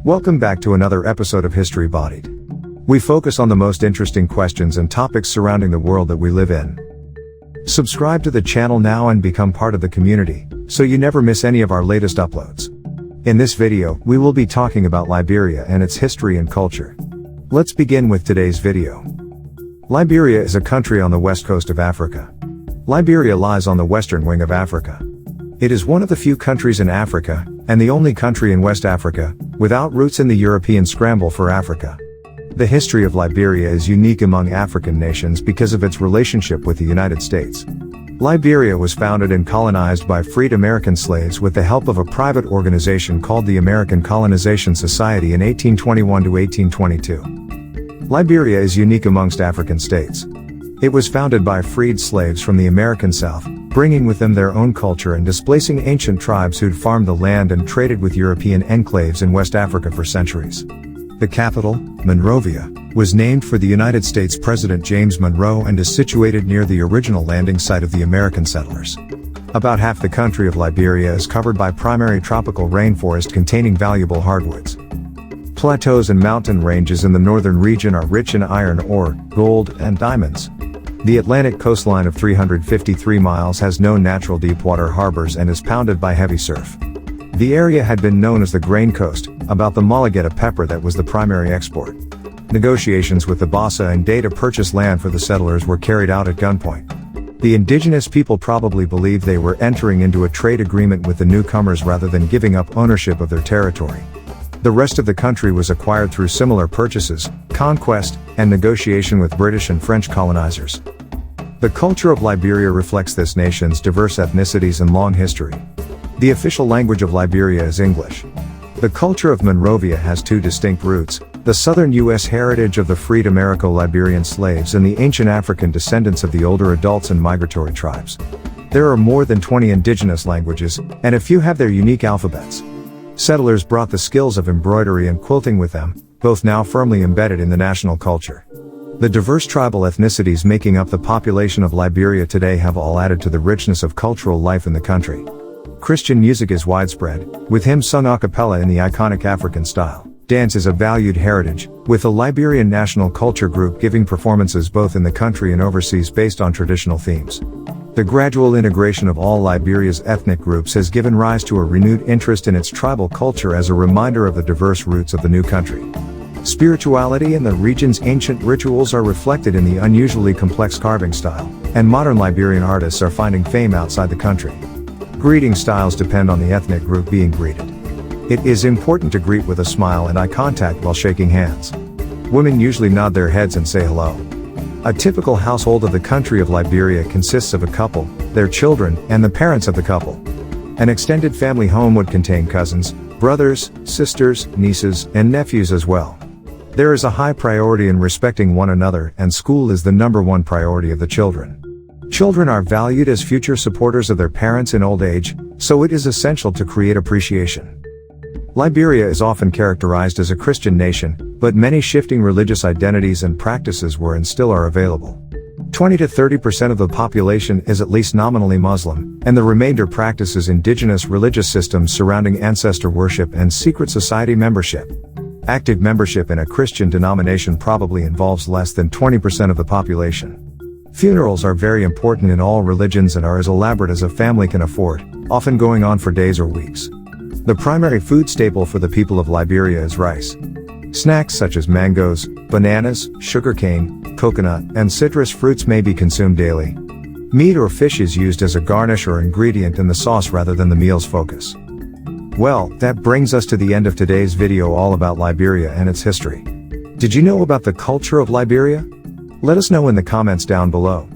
Welcome back to another episode of History Bodied. We focus on the most interesting questions and topics surrounding the world that we live in. Subscribe to the channel now and become part of the community, so you never miss any of our latest uploads. In this video, we will be talking about Liberia and its history and culture. Let's begin with today's video. Liberia is a country on the west coast of Africa. Liberia lies on the western wing of Africa. It is one of the few countries in Africa, and the only country in West Africa, without roots in the European scramble for Africa. The history of Liberia is unique among African nations because of its relationship with the United States. Liberia was founded and colonized by freed American slaves with the help of a private organization called the American Colonization Society in 1821 to 1822. Liberia is unique amongst African states. It was founded by freed slaves from the American South, bringing with them their own culture and displacing ancient tribes who'd farmed the land and traded with European enclaves in West Africa for centuries. The capital, Monrovia, was named for the United States President James Monroe and is situated near the original landing site of the American settlers. About half the country of Liberia is covered by primary tropical rainforest containing valuable hardwoods. Plateaus and mountain ranges in the northern region are rich in iron ore, gold, and diamonds. The Atlantic coastline of 353 miles has no natural deepwater harbors and is pounded by heavy surf. The area had been known as the Grain Coast, about the Mulligeta pepper that was the primary export. Negotiations with the Bassa and Day to purchase land for the settlers were carried out at gunpoint. The indigenous people probably believed they were entering into a trade agreement with the newcomers rather than giving up ownership of their territory. The rest of the country was acquired through similar purchases, conquest, and negotiation with British and French colonizers. The culture of Liberia reflects this nation's diverse ethnicities and long history. The official language of Liberia is English. The culture of Monrovia has two distinct roots: the southern U.S. heritage of the freed Americo-Liberian slaves and the ancient African descendants of the older adults and migratory tribes. There are more than 20 indigenous languages, and a few have their unique alphabets. Settlers brought the skills of embroidery and quilting with them, both now firmly embedded in the national culture. The diverse tribal ethnicities making up the population of Liberia today have all added to the richness of cultural life in the country. Christian music is widespread, with hymns sung a cappella in the iconic African style. Dance is a valued heritage, with the Liberian National Culture Group giving performances both in the country and overseas based on traditional themes. The gradual integration of all Liberia's ethnic groups has given rise to a renewed interest in its tribal culture as a reminder of the diverse roots of the new country. Spirituality and the region's ancient rituals are reflected in the unusually complex carving style, and modern Liberian artists are finding fame outside the country. Greeting styles depend on the ethnic group being greeted. It is important to greet with a smile and eye contact while shaking hands. Women usually nod their heads and say hello. A typical household of the country of Liberia consists of a couple, their children, and the parents of the couple. An extended family home would contain cousins, brothers, sisters, nieces, and nephews as well. There is a high priority in respecting one another, and school is the #1 priority of the children. Children are valued as future supporters of their parents in old age, so it is essential to create appreciation. Liberia is often characterized as a Christian nation, but many shifting religious identities and practices were and still are available. 20 to 30% of the population is at least nominally Muslim, and the remainder practices indigenous religious systems surrounding ancestor worship and secret society membership. Active membership in a Christian denomination probably involves less than 20% of the population. Funerals are very important in all religions and are as elaborate as a family can afford, often going on for days or weeks. The primary food staple for the people of Liberia is rice. Snacks such as mangoes, bananas, sugarcane, coconut, and citrus fruits may be consumed daily. Meat or fish is used as a garnish or ingredient in the sauce rather than the meal's focus. Well, that brings us to the end of today's video all about Liberia and its history. Did you know about the culture of Liberia? Let us know in the comments down below.